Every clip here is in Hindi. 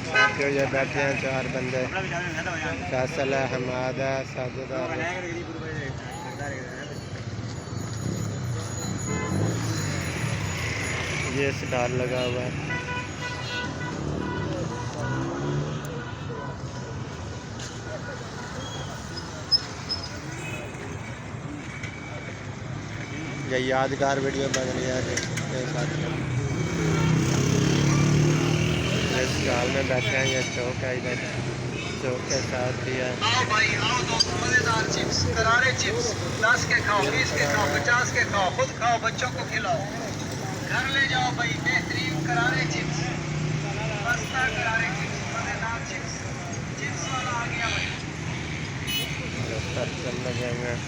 साथियों ये बैठे हैं 4 बंदे, फैसल है, हमाद है, साजिद है। ये स्टार लगा हुआ है। ये यादगार वीडियो बन रही है इस स्टाल में बैठे हैं। ये चौक है, इधर चौक के साथ ही है। आओ भाई आओ दोस्तों, मजेदार चिप्स, करारे चिप्स, 10 के खाओ, 20 के खाओ, 50 के खाओ, खुद खाओ, बच्चों को खिलाओ, घर ले जाओ भाई। बेहतरीन करारे चिप्स, मस्ता करारे चिप्स, मजेदार चिप्स, चिप्स वाला आ गया भाई। चल लगे हुए हैं।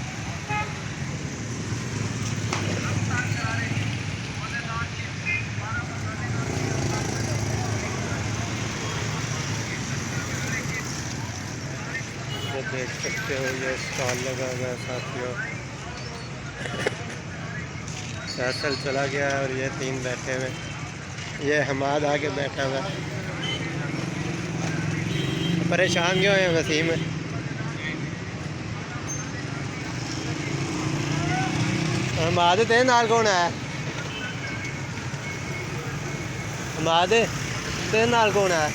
ये देख सकते हो ये स्टॉल लगा हुआ है साथियों। फैसल चला गया है और ये 3 बैठे हुए। ये हमाद आके बैठा हुआ है। परेशान क्यों है वसीम? हमाद तेरे नाल कौन है? हमाद तेरे नाल कौन है?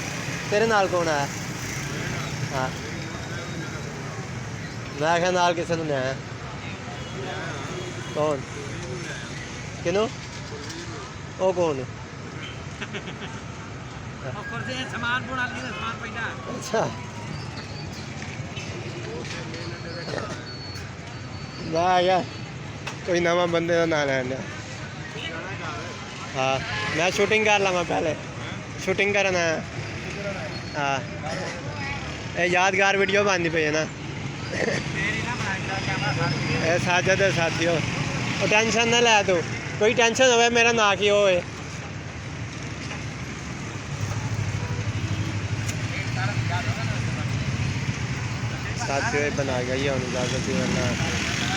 तेरे नाल कौन है? हाँ मैं क्या नाल किसे ने है? कौन किनू? ओ कौन? अच्छा मैं क्या कोई नवा बंदे का ना लैंड। हाँ मैं शूटिंग कर लवा, पहले शूटिंग करना है। हाँ ये यादगार वीडियो बननी पई है ना। ए साजिद है साथियों, वो टेंशन ना लै तू, कोई टेंशन होवे मेरा ना की होए। साथियों बना गई है, इजाजत ही वरना